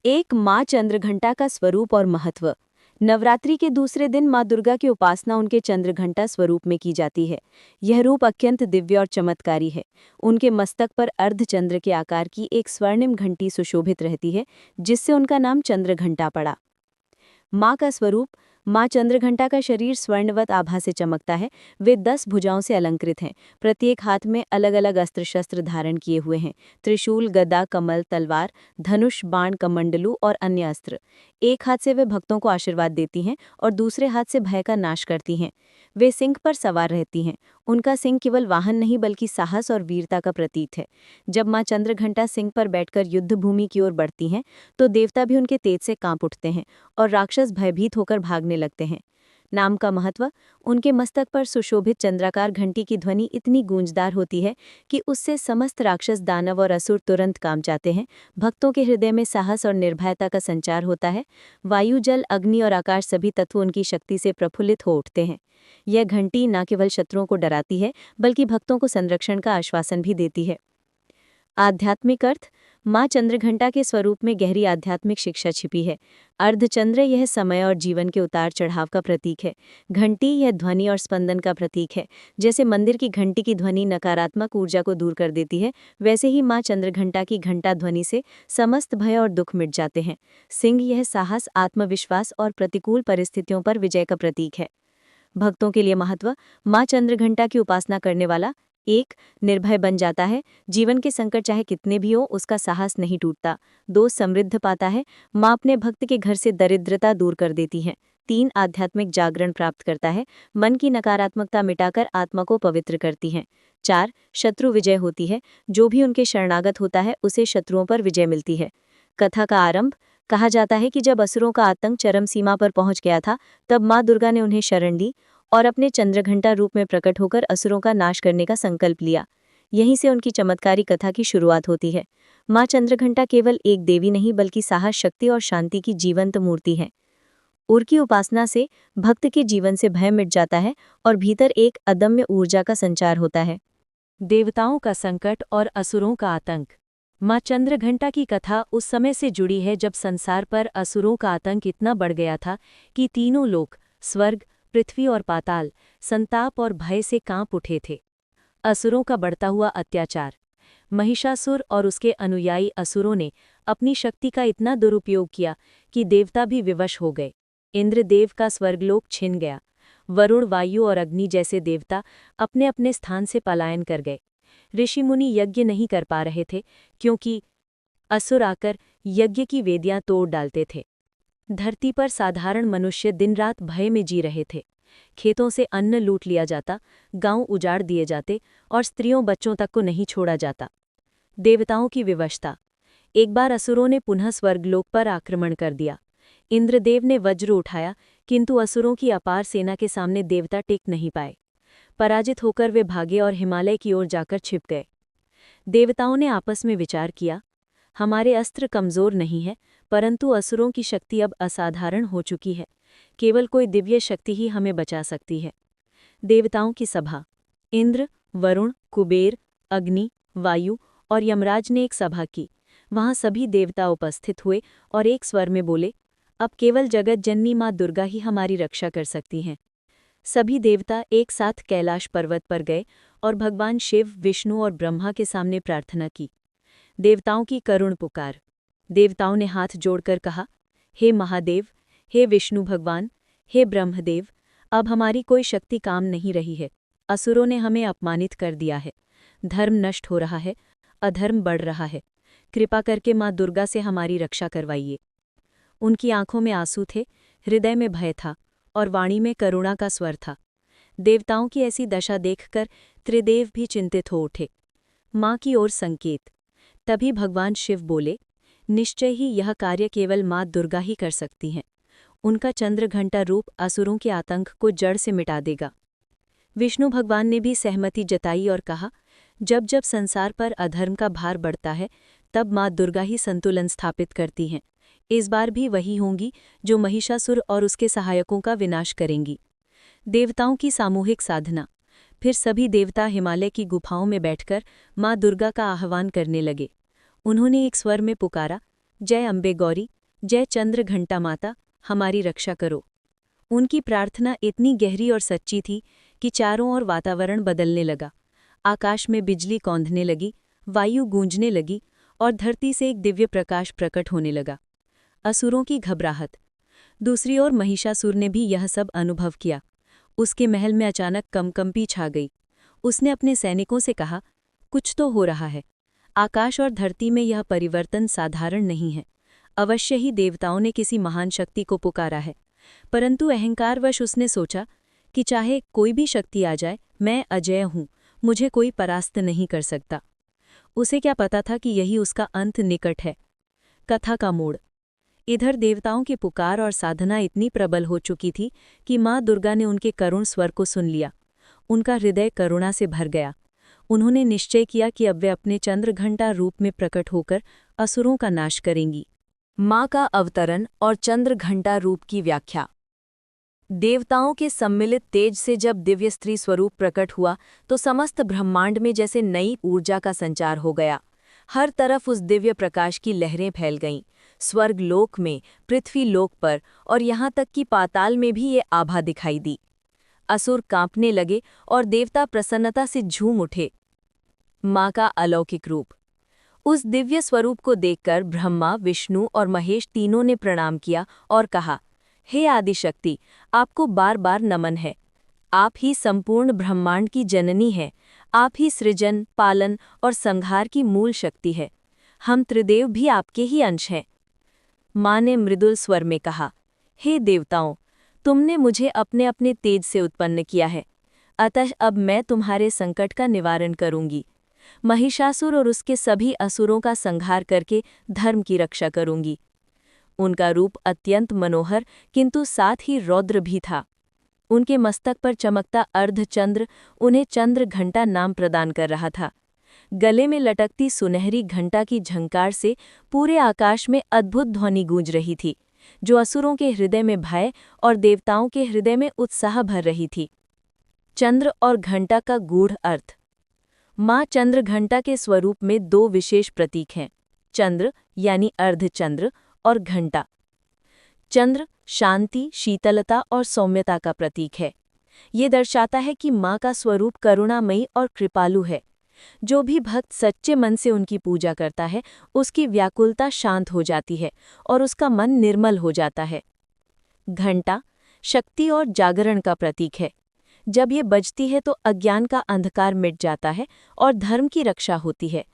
एक माँ चंद्रघंटा का स्वरूप और महत्व। नवरात्रि के दूसरे दिन माँ दुर्गा की उपासना उनके चंद्रघंटा स्वरूप में की जाती है। यह रूप अत्यंत दिव्य और चमत्कारी है। उनके मस्तक पर अर्धचंद्र के आकार की एक स्वर्णिम घंटी सुशोभित रहती है, जिससे उनका नाम चंद्रघंटा पड़ा। माँ का स्वरूप। माँ चंद्रघंटा का शरीर स्वर्णवत आभा से चमकता है। वे 10 भुजाओं से अलंकृत हैं। प्रत्येक हाथ में अलग अलग अस्त्र शस्त्र धारण किए हुए हैं। त्रिशूल, गदा, कमल, तलवार, धनुष, बाण, कमंडलू और अन्य अस्त्र। एक हाथ से वे भक्तों को आशीर्वाद देती हैं और दूसरे हाथ से भय का नाश करती हैं। वे सिंह पर सवार रहती हैं। उनका सिंह केवल वाहन नहीं बल्कि साहस और वीरता का प्रतीक है। जब माँ चंद्रघंटा सिंह पर बैठकर युद्ध भूमि की ओर बढ़ती हैं, तो देवता भी उनके तेज से कांप उठते हैं और राक्षस भयभीत होकर भागने लगते हैं। नाम का महत्व। उनके मस्तक पर सुशोभित चंद्राकार घंटी की ध्वनि इतनी गूंजदार होती है कि उससे समस्त राक्षस, दानव और असुर तुरंत कांप जाते हैं। भक्तों के हृदय में साहस और निर्भयता का संचार होता है। वायु, जल, अग्नि और आकाश सभी तत्व उनकी शक्ति से प्रफुल्लित हो उठते हैं। यह घंटी न केवल शत्रुओं को डराती है, बल्कि भक्तों को संरक्षण का आश्वासन भी देती है। आध्यात्मिक अर्थ। माँ चंद्रघंटा के स्वरूप में गहरी आध्यात्मिक शिक्षा छिपी है। अर्धचंद्र यह समय और जीवन के उतार चढ़ाव का प्रतीक है। घंटी यह ध्वनि और स्पंदन का प्रतीक है। जैसे मंदिर की घंटी की ध्वनि नकारात्मक ऊर्जा को दूर कर देती है, वैसे ही माँ चंद्रघंटा की घंटा ध्वनि से समस्त भय और दुख मिट जाते हैं। सिंह यह साहस, आत्मविश्वास और प्रतिकूल परिस्थितियों पर विजय का प्रतीक है। भक्तों के लिए महत्व। माँ चंद्रघंटा की उपासना करने वाला 1. निर्भय बन जाता है। जीवन के संकट चाहे कितने भी हो, उसका साहस नहीं टूटता। 2. समृद्ध पाता है। माँ अपने भक्त के घर से दरिद्रता दूर कर देती हैं। 3. आध्यात्मिक जागरण प्राप्त करता है। मन की नकारात्मकता मिटाकर आत्मा को पवित्र करती हैं। 4. शत्रु विजय होती है। जो भी उनके शरणागत होता है, उसे शत्रुओं पर विजय मिलती है। कथा का आरंभ। कहा जाता है कि जब असुरों का आतंक चरम सीमा पर पहुंच गया था, तब माँ दुर्गा ने उन्हें शरण दी और अपने चंद्रघंटा रूप में प्रकट होकर असुरों का नाश करने का संकल्प लिया। यहीं से उनकी चमत्कारी कथा की शुरुआत होती है। माँ चंद्रघंटा केवल एक देवी नहीं, बल्कि साहस, शक्ति और शांति की जीवंत मूर्ति है। उनकी उपासना से भक्त के जीवन से भय मिट जाता है और भीतर एक अदम्य ऊर्जा का संचार होता है। देवताओं का संकट और असुरों का आतंक। माँ चंद्रघंटा की कथा उस समय से जुड़ी है जब संसार पर असुरों का आतंक इतना बढ़ गया था कि तीनों लोक, स्वर्ग, पृथ्वी और पाताल, संताप और भय से कांप उठे थे। असुरों का बढ़ता हुआ अत्याचार। महिषासुर और उसके अनुयायी असुरों ने अपनी शक्ति का इतना दुरुपयोग किया कि देवता भी विवश हो गए। इंद्रदेव का स्वर्गलोक छिन गया। वरुण, वायु और अग्नि जैसे देवता अपने अपने स्थान से पलायन कर गए। ऋषि मुनि यज्ञ नहीं कर पा रहे थे, क्योंकि असुर आकर यज्ञ की वेदियां तोड़ डालते थे। धरती पर साधारण मनुष्य दिन रात भय में जी रहे थे। खेतों से अन्न लूट लिया जाता, गांव उजाड़ दिए जाते और स्त्रियों बच्चों तक को नहीं छोड़ा जाता। देवताओं की विवशता। एक बार असुरों ने पुनः स्वर्गलोक पर आक्रमण कर दिया। इंद्रदेव ने वज्र उठाया, किंतु असुरों की अपार सेना के सामने देवता टिक नहीं पाए। पराजित होकर वे भागे और हिमालय की ओर जाकर छिप गए। देवताओं ने आपस में विचार किया, हमारे अस्त्र कमजोर नहीं है, परंतु असुरों की शक्ति अब असाधारण हो चुकी है। केवल कोई दिव्य शक्ति ही हमें बचा सकती है। देवताओं की सभा। इंद्र, वरुण, कुबेर, अग्नि, वायु और यमराज ने एक सभा की। वहां सभी देवता उपस्थित हुए और एक स्वर में बोले, अब केवल जगत जननी माँ दुर्गा ही हमारी रक्षा कर सकती हैं। सभी देवता एक साथ कैलाश पर्वत पर गए और भगवान शिव, विष्णु और ब्रह्मा के सामने प्रार्थना की। देवताओं की करुण पुकार। देवताओं ने हाथ जोड़कर कहा, हे महादेव, हे विष्णु भगवान, हे ब्रह्मदेव, अब हमारी कोई शक्ति काम नहीं रही है। असुरों ने हमें अपमानित कर दिया है। धर्म नष्ट हो रहा है, अधर्म बढ़ रहा है। कृपा करके माँ दुर्गा से हमारी रक्षा करवाइए। उनकी आंखों में आंसू थे, हृदय में भय था और वाणी में करुणा का स्वर था। देवताओं की ऐसी दशा देखकर त्रिदेव भी चिंतित हो उठे। माँ की ओर संकेत। तभी भगवान शिव बोले, निश्चय ही यह कार्य केवल माँ दुर्गा ही कर सकती हैं। उनका चंद्रघंटा रूप असुरों के आतंक को जड़ से मिटा देगा। विष्णु भगवान ने भी सहमति जताई और कहा, जब जब संसार पर अधर्म का भार बढ़ता है, तब माँ दुर्गा ही संतुलन स्थापित करती हैं। इस बार भी वही होंगी जो महिषासुर और उसके सहायकों का विनाश करेंगी। देवताओं की सामूहिक साधना। फिर सभी देवता हिमालय की गुफाओं में बैठकर माँ दुर्गा का आह्वान करने लगे। उन्होंने एक स्वर में पुकारा, जय अम्बे गौरी, जय चंद्र घंटा माता, हमारी रक्षा करो। उनकी प्रार्थना इतनी गहरी और सच्ची थी कि चारों ओर वातावरण बदलने लगा। आकाश में बिजली कौंधने लगी, वायु गूंजने लगी और धरती से एक दिव्य प्रकाश प्रकट होने लगा। असुरों की घबराहट। दूसरी ओर महिषासुर ने भी यह सब अनुभव किया। उसके महल में अचानक कंपी छा गई। उसने अपने सैनिकों से कहा, कुछ तो हो रहा है। आकाश और धरती में यह परिवर्तन साधारण नहीं है। अवश्य ही देवताओं ने किसी महान शक्ति को पुकारा है। परंतु अहंकारवश उसने सोचा कि चाहे कोई भी शक्ति आ जाए, मैं अजेय हूँ, मुझे कोई परास्त नहीं कर सकता। उसे क्या पता था कि यही उसका अंत निकट है। कथा का मोड़। इधर देवताओं की पुकार और साधना इतनी प्रबल हो चुकी थी कि माँ दुर्गा ने उनके करुण स्वर को सुन लिया। उनका हृदय करुणा से भर गया। उन्होंने निश्चय किया कि अब वे अपने चंद्रघंटा रूप में प्रकट होकर असुरों का नाश करेंगी। माँ का अवतरण और चंद्रघंटा रूप की व्याख्या। देवताओं के सम्मिलित तेज से जब दिव्य स्त्री स्वरूप प्रकट हुआ तो समस्त ब्रह्मांड में जैसे नई ऊर्जा का संचार हो गया। हर तरफ उस दिव्य प्रकाश की लहरें फैल गईं। स्वर्ग लोक में, पृथ्वी लोक पर और यहाँ तक कि पाताल में भी ये आभा दिखाई दी। असुर कांपने लगे और देवता प्रसन्नता से झूम उठे। माँ का अलौकिक रूप। उस दिव्य स्वरूप को देखकर ब्रह्मा, विष्णु और महेश तीनों ने प्रणाम किया और कहा, हे आदिशक्ति, आपको बार बार नमन है। आप ही संपूर्ण ब्रह्मांड की जननी हैं। आप ही सृजन, पालन और संहार की मूल शक्ति है। हम त्रिदेव भी आपके ही अंश हैं। माँ ने मृदुल स्वर में कहा, हे देवताओं, तुमने मुझे अपने अपने तेज से उत्पन्न किया है, अतः अब मैं तुम्हारे संकट का निवारण करूंगी। महिषासुर और उसके सभी असुरों का संहार करके धर्म की रक्षा करूंगी। उनका रूप अत्यंत मनोहर किंतु साथ ही रौद्र भी था। उनके मस्तक पर चमकता अर्धचंद्र उन्हें चंद्र घंटा नाम प्रदान कर रहा था। गले में लटकती सुनहरी घंटा की झंकार से पूरे आकाश में अद्भुत ध्वनि गूंज रही थी, जो असुरों के हृदय में भय और देवताओं के हृदय में उत्साह भर रही थी। चंद्र और घंटा का गूढ़ अर्थ। माँ चंद्र घंटा के स्वरूप में दो विशेष प्रतीक हैं, चंद्र यानी अर्धचंद्र और घंटा। चंद्र शांति, शीतलता और सौम्यता का प्रतीक है। ये दर्शाता है कि माँ का स्वरूप करुणामयी और कृपालु है। जो भी भक्त सच्चे मन से उनकी पूजा करता है, उसकी व्याकुलता शांत हो जाती है और उसका मन निर्मल हो जाता है। घंटा शक्ति और जागरण का प्रतीक है। जब ये बजती है तो अज्ञान का अंधकार मिट जाता है और धर्म की रक्षा होती है।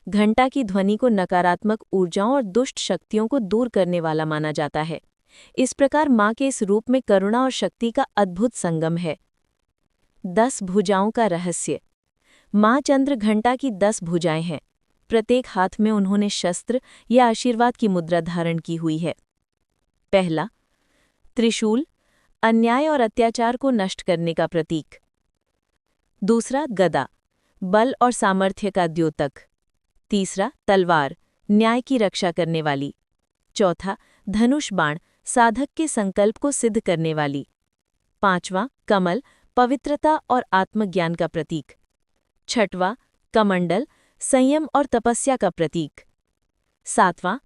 घंटा की ध्वनि को नकारात्मक ऊर्जाओं और दुष्ट शक्तियों को दूर करने वाला माना जाता है। इस प्रकार माँ के इस रूप में करुणा और शक्ति का अद्भुत संगम है। 10 भुजाओं का रहस्य। माँ चंद्र घंटा की 10 भुजाएं हैं। प्रत्येक हाथ में उन्होंने शस्त्र या आशीर्वाद की मुद्रा धारण की हुई है। पहला, त्रिशूल, अन्याय और अत्याचार को नष्ट करने का प्रतीक। दूसरा, गदा, बल और सामर्थ्य का द्योतक। तीसरा, तलवार, न्याय की रक्षा करने वाली। चौथा, धनुष बाण, साधक के संकल्प को सिद्ध करने वाली। पांचवां, कमल, पवित्रता और आत्मज्ञान का प्रतीक। छठवां, कमंडल, संयम और तपस्या का प्रतीक। सातवां,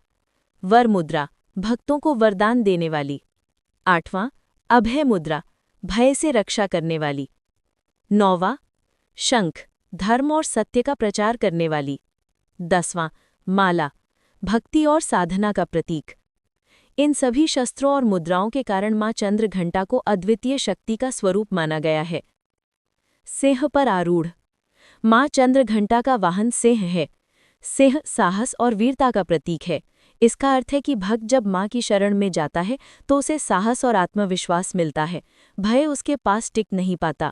वर मुद्रा, भक्तों को वरदान देने वाली। आठवां, अभय मुद्रा, भय से रक्षा करने वाली। नौवां, शंख, धर्म और सत्य का प्रचार करने वाली। 10वां, माला, भक्ति और साधना का प्रतीक। इन सभी शस्त्रों और मुद्राओं के कारण माँ चंद्र घंटा को अद्वितीय शक्ति का स्वरूप माना गया है। सिंह पर आरूढ़। माँ चंद्र घंटा का वाहन सिंह है। सिंह साहस और वीरता का प्रतीक है। इसका अर्थ है कि भक्त जब माँ की शरण में जाता है तो उसे साहस और आत्मविश्वास मिलता है, भय उसके पास टिक नहीं पाता।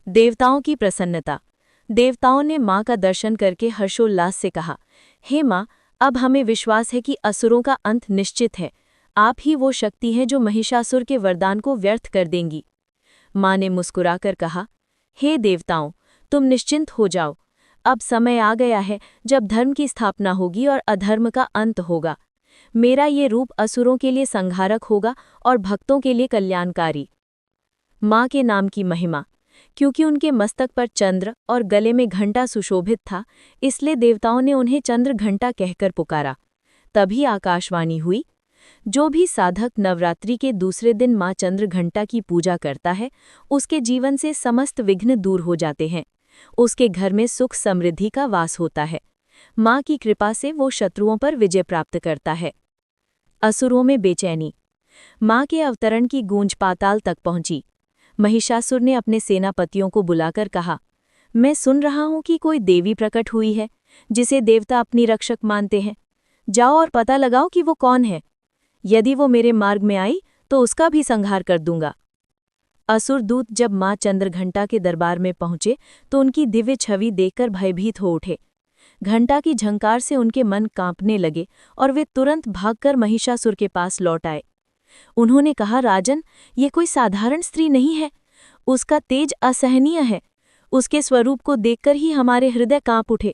देवताओं की प्रसन्नता। देवताओं ने माँ का दर्शन करके हर्षोल्लास से कहा, हे माँ, अब हमें विश्वास है कि असुरों का अंत निश्चित है। आप ही वो शक्ति हैं जो महिषासुर के वरदान को व्यर्थ कर देंगी। माँ ने मुस्कुराकर कहा, हे देवताओं, तुम निश्चिंत हो जाओ। अब समय आ गया है जब धर्म की स्थापना होगी और अधर्म का अंत होगा। मेरा ये रूप असुरों के लिए संहारक होगा और भक्तों के लिए कल्याणकारी। माँ के नाम की महिमा। क्योंकि उनके मस्तक पर चंद्र और गले में घंटा सुशोभित था, इसलिए देवताओं ने उन्हें चंद्र घंटा कहकर पुकारा। तभी आकाशवाणी हुई, जो भी साधक नवरात्रि के दूसरे दिन माँ चंद्रघंटा की पूजा करता है, उसके जीवन से समस्त विघ्न दूर हो जाते हैं। उसके घर में सुख समृद्धि का वास होता है। माँ की कृपा से वो शत्रुओं पर विजय प्राप्त करता है। असुरों में बेचैनी। माँ के अवतरण की गूंज पाताल तक पहुंची। महिषासुर ने अपने सेनापतियों को बुलाकर कहा, मैं सुन रहा हूं कि कोई देवी प्रकट हुई है, जिसे देवता अपनी रक्षक मानते हैं। जाओ और पता लगाओ कि वो कौन है। यदि वो मेरे मार्ग में आई तो उसका भी संहार कर दूंगा। असुर दूत जब माँ चंद्रघंटा के दरबार में पहुंचे तो उनकी दिव्य छवि देखकर भयभीत हो उठे। घंटा की झंकार से उनके मन कांपने लगे और वे तुरंत भागकर महिषासुर के पास लौट आए। उन्होंने कहा, राजन, ये कोई साधारण स्त्री नहीं है। उसका तेज असहनीय है। उसके स्वरूप को देखकर ही हमारे हृदय कांप उठे।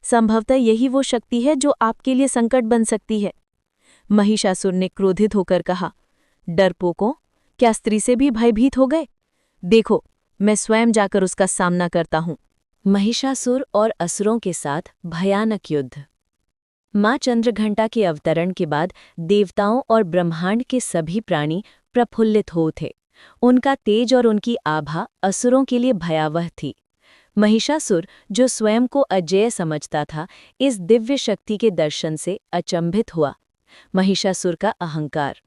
संभवतः यही वो शक्ति है जो आपके लिए संकट बन सकती है। महिषासुर ने क्रोधित होकर कहा, डरपोकों, क्या स्त्री से भी भयभीत हो गए? देखो, मैं स्वयं जाकर उसका सामना करता हूं। महिषासुर और असुरों के साथ भयानक युद्ध। माँ चंद्रघंटा के अवतरण के बाद देवताओं और ब्रह्मांड के सभी प्राणी प्रफुल्लित हो उठे। उनका तेज और उनकी आभा असुरों के लिए भयावह थी। महिषासुर, जो स्वयं को अजेय समझता था, इस दिव्य शक्ति के दर्शन से अचंभित हुआ। महिषासुर का अहंकार।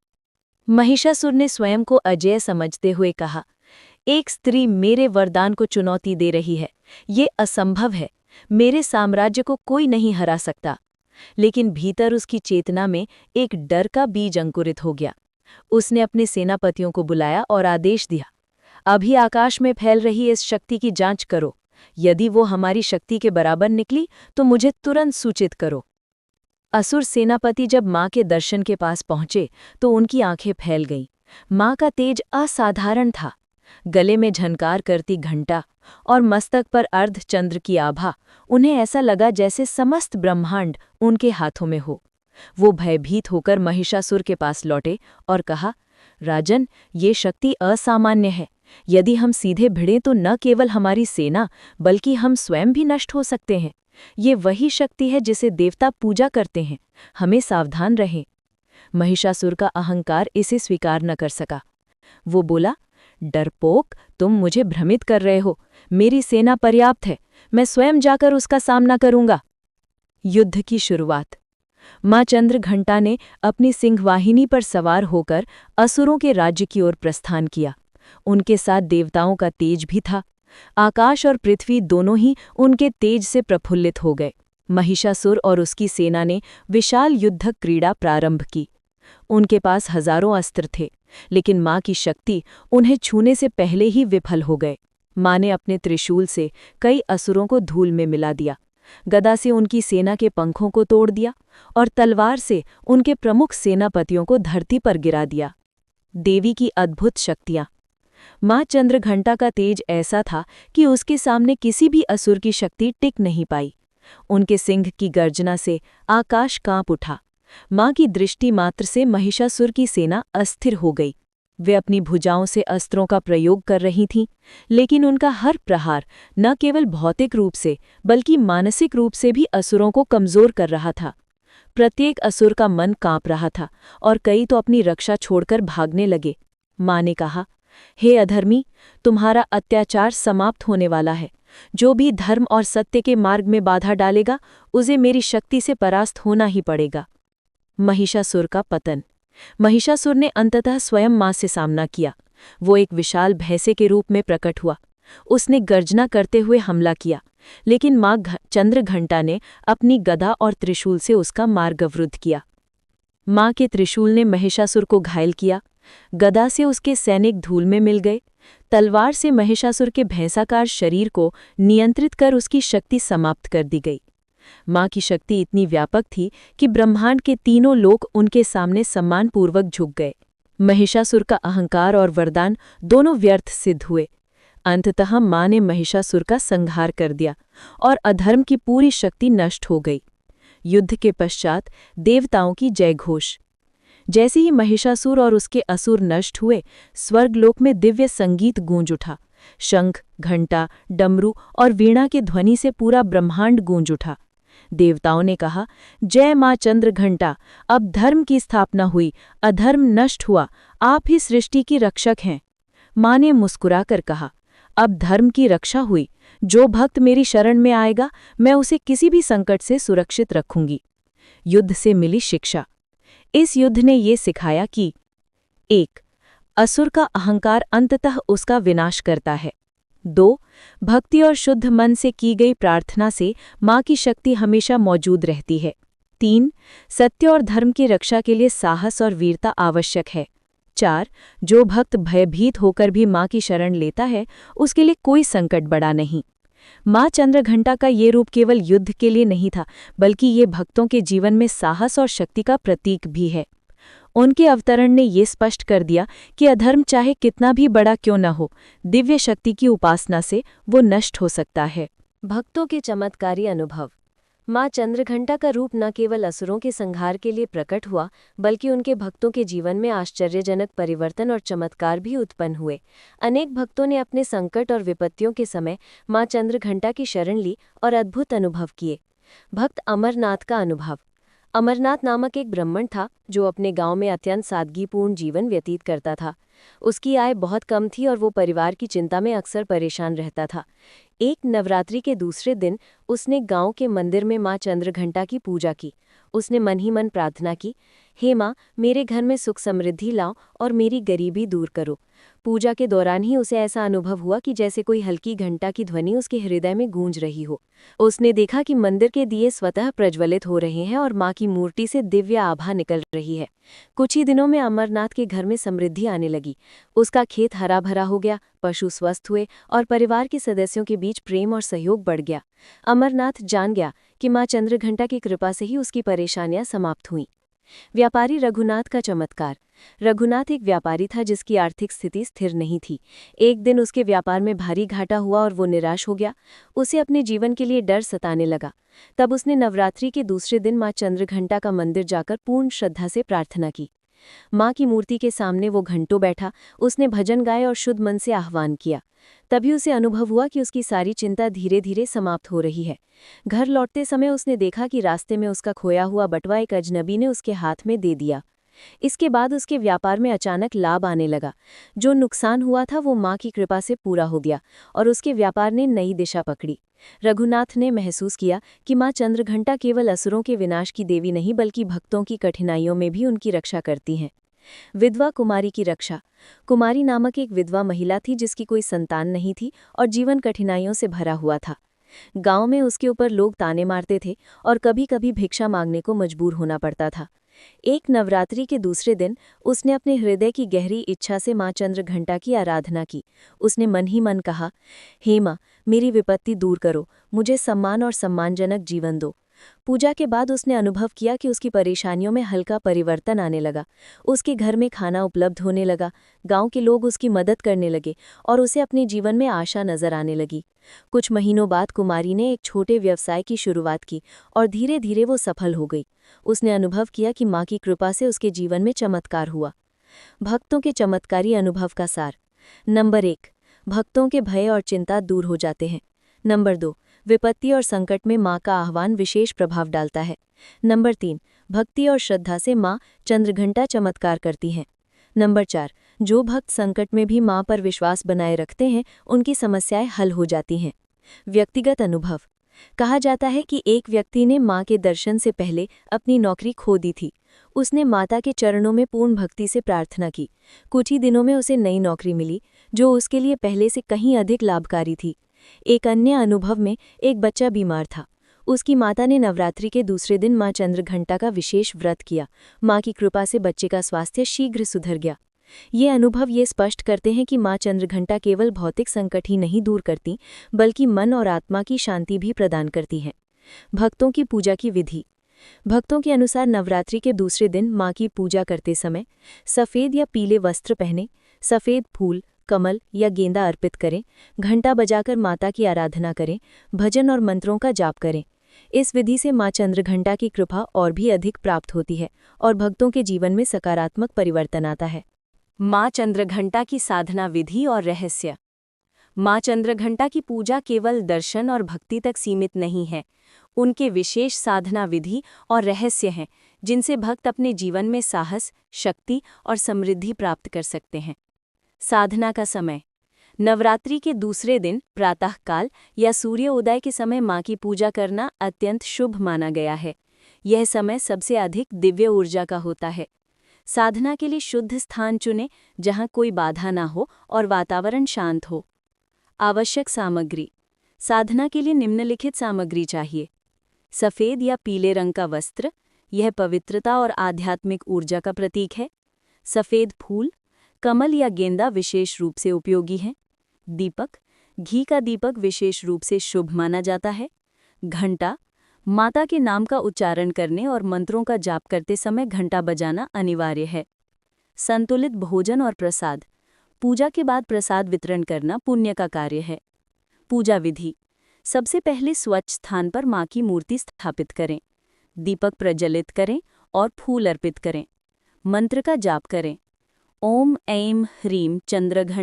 महिषासुर ने स्वयं को अजेय समझते हुए कहा, एक स्त्री मेरे वरदान को चुनौती दे रही है। ये असंभव है। मेरे साम्राज्य को कोई नहीं हरा सकता। लेकिन भीतर उसकी चेतना में एक डर का बीज अंकुरित हो गया। उसने अपने सेनापतियों को बुलाया और आदेश दिया, अभी आकाश में फैल रही इस शक्ति की जांच करो। यदि वो हमारी शक्ति के बराबर निकली तो मुझे तुरंत सूचित करो। असुर सेनापति जब माँ के दर्शन के पास पहुंचे तो उनकी आंखें फैल गईं। माँ का तेज असाधारण था। गले में झनकार करती घंटा और मस्तक पर अर्धचंद्र की आभा, उन्हें ऐसा लगा जैसे समस्त ब्रह्मांड उनके हाथों में हो। वो भयभीत होकर महिषासुर के पास लौटे और कहा, राजन, ये शक्ति असामान्य है। यदि हम सीधे भिड़ें तो न केवल हमारी सेना बल्कि हम स्वयं भी नष्ट हो सकते हैं। ये वही शक्ति है जिसे देवता पूजा करते हैं। हमें सावधान रहें। महिषासुर का अहंकार इसे स्वीकार न कर सका। वो बोला, डरपोक, तुम मुझे भ्रमित कर रहे हो। मेरी सेना पर्याप्त है। मैं स्वयं जाकर उसका सामना करूंगा। युद्ध की शुरुआत। माँ चंद्रघंटा ने अपनी सिंहवाहिनी पर सवार होकर असुरों के राज्य की ओर प्रस्थान किया। उनके साथ देवताओं का तेज भी था। आकाश और पृथ्वी दोनों ही उनके तेज से प्रफुल्लित हो गए। महिषासुर और उसकी सेना ने विशाल युद्धक क्रीड़ा प्रारंभ की। उनके पास हजारों अस्त्र थे, लेकिन माँ की शक्ति उन्हें छूने से पहले ही विफल हो गए। माँ ने अपने त्रिशूल से कई असुरों को धूल में मिला दिया, गदा से उनकी सेना के पंखों को तोड़ दिया और तलवार से उनके प्रमुख सेनापतियों को धरती पर गिरा दिया। देवी की अद्भुत शक्तियाँ। माँ चंद्रघंटा का तेज ऐसा था कि उसके सामने किसी भी असुर की शक्ति टिक नहीं पाई। उनके सिंह की गर्जना से आकाश कांप उठा। माँ की दृष्टि मात्र से महिषासुर की सेना अस्थिर हो गई। वे अपनी भुजाओं से अस्त्रों का प्रयोग कर रही थीं, लेकिन उनका हर प्रहार न केवल भौतिक रूप से बल्कि मानसिक रूप से भी असुरों को कमजोर कर रहा था। प्रत्येक असुर का मन कांप रहा था और कई तो अपनी रक्षा छोड़कर भागने लगे। माँ ने कहा, हे अधर्मी, तुम्हारा अत्याचार समाप्त होने वाला है। जो भी धर्म और सत्य के मार्ग में बाधा डालेगा, उसे मेरी शक्ति से परास्त होना ही पड़ेगा। महिषासुर का पतन। महिषासुर ने अंततः स्वयं माँ से सामना किया। वो एक विशाल भैंसे के रूप में प्रकट हुआ। उसने गर्जना करते हुए हमला किया, लेकिन माँ चंद्रघंटा ने अपनी गदा और त्रिशूल से उसका मार्ग अवरुद्ध किया। माँ के त्रिशूल ने महिषासुर को घायल किया। गदा से उसके सैनिक धूल में मिल गए। तलवार से महिषासुर के भैंसाकार शरीर को नियंत्रित कर उसकी शक्ति समाप्त कर दी गई। माँ की शक्ति इतनी व्यापक थी कि ब्रह्मांड के तीनों लोक उनके सामने सम्मानपूर्वक झुक गए। महिषासुर का अहंकार और वरदान दोनों व्यर्थ सिद्ध हुए। अंततः माँ ने महिषासुर का संहार कर दिया और अधर्म की पूरी शक्ति नष्ट हो गई। युद्ध के पश्चात देवताओं की जयघोष। जैसे ही महिषासुर और उसके असुर नष्ट हुए, स्वर्गलोक में दिव्य संगीत गूंज उठा। शंख, घंटा, डमरू और वीणा के ध्वनि से पूरा ब्रह्मांड गूंज उठा। देवताओं ने कहा, जय माँ चंद्रघंटा, अब धर्म की स्थापना हुई, अधर्म नष्ट हुआ, आप ही सृष्टि की रक्षक हैं। माँ ने मुस्कुराकर कहा, अब धर्म की रक्षा हुई, जो भक्त मेरी शरण में आएगा मैं उसे किसी भी संकट से सुरक्षित रखूंगी। युद्ध से मिली शिक्षा। इस युद्ध ने ये सिखाया कि 1. असुर का अहंकार अंततः उसका विनाश करता है। 2. भक्ति और शुद्ध मन से की गई प्रार्थना से माँ की शक्ति हमेशा मौजूद रहती है। 3. सत्य और धर्म की रक्षा के लिए साहस और वीरता आवश्यक है। 4. जो भक्त भयभीत होकर भी माँ की शरण लेता है उसके लिए कोई संकट बड़ा नहीं। माँ चंद्रघंटा का ये रूप केवल युद्ध के लिए नहीं था, बल्कि ये भक्तों के जीवन में साहस और शक्ति का प्रतीक भी है। उनके अवतरण ने ये स्पष्ट कर दिया कि अधर्म चाहे कितना भी बड़ा क्यों न हो, दिव्य शक्ति की उपासना से वो नष्ट हो सकता है। भक्तों के चमत्कारी अनुभव। माँ चंद्रघंटा का रूप न केवल असुरों के संहार के लिए प्रकट हुआ, बल्कि उनके भक्तों के जीवन में आश्चर्यजनक परिवर्तन और चमत्कार भी उत्पन्न हुए। अनेक भक्तों ने अपने संकट और विपत्तियों के समय माँ चंद्रघंटा की शरण ली और अद्भुत अनुभव किए। भक्त अमरनाथ का अनुभव। अमरनाथ नामक एक ब्राह्मण था जो अपने गांव में अत्यंत सादगीपूर्ण जीवन व्यतीत करता था। उसकी आय बहुत कम थी और वो परिवार की चिंता में अक्सर परेशान रहता था। एक नवरात्रि के दूसरे दिन उसने गांव के मंदिर में माँ चंद्रघंटा की पूजा की। उसने मन ही मन प्रार्थना की, हे माँ, मेरे घर में सुख समृद्धि लाओ और मेरी गरीबी दूर करो। पूजा के दौरान ही उसे ऐसा अनुभव हुआ कि जैसे कोई हल्की घंटा की ध्वनि उसके हृदय में गूंज रही हो। उसने देखा कि मंदिर के दिए स्वतः प्रज्वलित हो रहे हैं और माँ की मूर्ति से दिव्य आभा निकल रही है। कुछ ही दिनों में अमरनाथ के घर में समृद्धि आने लगी। उसका खेत हरा भरा हो गया, पशु स्वस्थ हुए और परिवार के सदस्यों के बीच प्रेम और सहयोग बढ़ गया। अमरनाथ जान गया कि माँ चंद्रघंटा की कृपा से ही उसकी परेशानियां समाप्त हुईं। व्यापारी रघुनाथ का चमत्कार। रघुनाथ एक व्यापारी था जिसकी आर्थिक स्थिति स्थिर नहीं थी। एक दिन उसके व्यापार में भारी घाटा हुआ और वो निराश हो गया। उसे अपने जीवन के लिए डर सताने लगा। तब उसने नवरात्रि के दूसरे दिन माँ चंद्रघंटा का मंदिर जाकर पूर्ण श्रद्धा से प्रार्थना की। माँ की मूर्ति के सामने वो घंटों बैठा, उसने भजन गाए और शुद्ध मन से आह्वान किया। तभी उसे अनुभव हुआ कि उसकी सारी चिंता धीरे धीरे समाप्त हो रही है। घर लौटते समय उसने देखा कि रास्ते में उसका खोया हुआ बटुआ एक अजनबी ने उसके हाथ में दे दिया। इसके बाद उसके व्यापार में अचानक लाभ आने लगा। जो नुकसान हुआ था वो माँ की कृपा से पूरा हो गया और उसके व्यापार ने नई दिशा पकड़ी। रघुनाथ ने महसूस किया कि माँ चंद्रघंटा केवल असुरों के विनाश की देवी नहीं बल्कि भक्तों की कठिनाइयों में भी उनकी रक्षा करती हैं। विधवा कुमारी की रक्षा। कुमारी नामक एक विधवा महिला थी जिसकी कोई संतान नहीं थी और जीवन कठिनाइयों से भरा हुआ था। गांव में उसके ऊपर लोग ताने मारते थे और कभी कभी भिक्षा मांगने को मजबूर होना पड़ता था। एक नवरात्रि के दूसरे दिन उसने अपने हृदय की गहरी इच्छा से माँ चंद्रघंटा की आराधना की। उसने मन ही मन कहा, हे माँ, मेरी विपत्ति दूर करो, मुझे सम्मान और सम्मानजनक जीवन दो। पूजा के बाद उसने अनुभव किया कि उसकी परेशानियों में हल्का परिवर्तन आने लगा। उसके घर में खाना उपलब्ध होने लगा, गांव के लोग उसकी मदद करने लगे और उसे अपने जीवन में आशा नजर आने लगी। कुछ महीनों बाद कुमारी ने एक छोटे व्यवसाय की शुरुआत की और धीरे धीरे वो सफल हो गई। उसने अनुभव किया कि माँ की कृपा से उसके जीवन में चमत्कार हुआ। भक्तों के चमत्कारी अनुभव का सार। नंबर 1, भक्तों के भय और चिंता दूर हो जाते हैं। नंबर 2, विपत्ति और संकट में माँ का आह्वान विशेष प्रभाव डालता है। नंबर 3, भक्ति और श्रद्धा से माँ चंद्रघंटा चमत्कार करती हैं। नंबर 4, जो भक्त संकट में भी माँ पर विश्वास बनाए रखते हैं उनकी समस्याएं हल हो जाती हैं। व्यक्तिगत अनुभव। कहा जाता है कि एक व्यक्ति ने माँ के दर्शन से पहले अपनी नौकरी खो दी थी। उसने माता के चरणों में पूर्ण भक्ति से प्रार्थना की। कुछ ही दिनों में उसे नई नौकरी मिली जो उसके लिए पहले से कहीं अधिक लाभकारी थी। एक अन्य अनुभव में एक बच्चा बीमार था। उसकी माता ने नवरात्रि के दूसरे दिन माँ चंद्रघंटा का विशेष व्रत किया। माँ की कृपा से बच्चे का स्वास्थ्य शीघ्र सुधर गया। ये अनुभव ये स्पष्ट करते हैं कि माँ चंद्रघंटा केवल भौतिक संकट ही नहीं दूर करती बल्कि मन और आत्मा की शांति भी प्रदान करती हैं। भक्तों की पूजा की विधि। भक्तों के अनुसार नवरात्रि के दूसरे दिन माँ की पूजा करते समय सफ़ेद या पीले वस्त्र पहने, सफ़ेद फूल, कमल या गेंदा अर्पित करें, घंटा बजाकर माता की आराधना करें, भजन और मंत्रों का जाप करें। इस विधि से माँ चंद्रघंटा की कृपा और भी अधिक प्राप्त होती है और भक्तों के जीवन में सकारात्मक परिवर्तन आता है। माँ चंद्रघंटा की साधना विधि और रहस्य। माँ चंद्रघंटा की पूजा केवल दर्शन और भक्ति तक सीमित नहीं है। उनके विशेष साधना विधि और रहस्य हैं जिनसे भक्त अपने जीवन में साहस, शक्ति और समृद्धि प्राप्त कर सकते हैं। साधना का समय। नवरात्रि के दूसरे दिन प्रातःकाल या सूर्य उदय के समय माँ की पूजा करना अत्यंत शुभ माना गया है। यह समय सबसे अधिक दिव्य ऊर्जा का होता है। साधना के लिए शुद्ध स्थान चुनें जहाँ कोई बाधा ना हो और वातावरण शांत हो। आवश्यक सामग्री। साधना के लिए निम्नलिखित सामग्री चाहिए। सफ़ेद या पीले रंग का वस्त्र, यह पवित्रता और आध्यात्मिक ऊर्जा का प्रतीक है। सफ़ेद फूल, कमल या गेंदा विशेष रूप से उपयोगी हैं। दीपक, घी का दीपक विशेष रूप से शुभ माना जाता है। घंटा, माता के नाम का उच्चारण करने और मंत्रों का जाप करते समय घंटा बजाना अनिवार्य है। संतुलित भोजन और प्रसाद। पूजा के बाद प्रसाद वितरण करना पुण्य का कार्य है। पूजा विधि। सबसे पहले स्वच्छ स्थान पर माँ की मूर्ति स्थापित करें। दीपक प्रज्वलित करें और फूल अर्पित करें। मंत्र का जाप करें। ओम ऐं ह्रीं चंद्रघंटा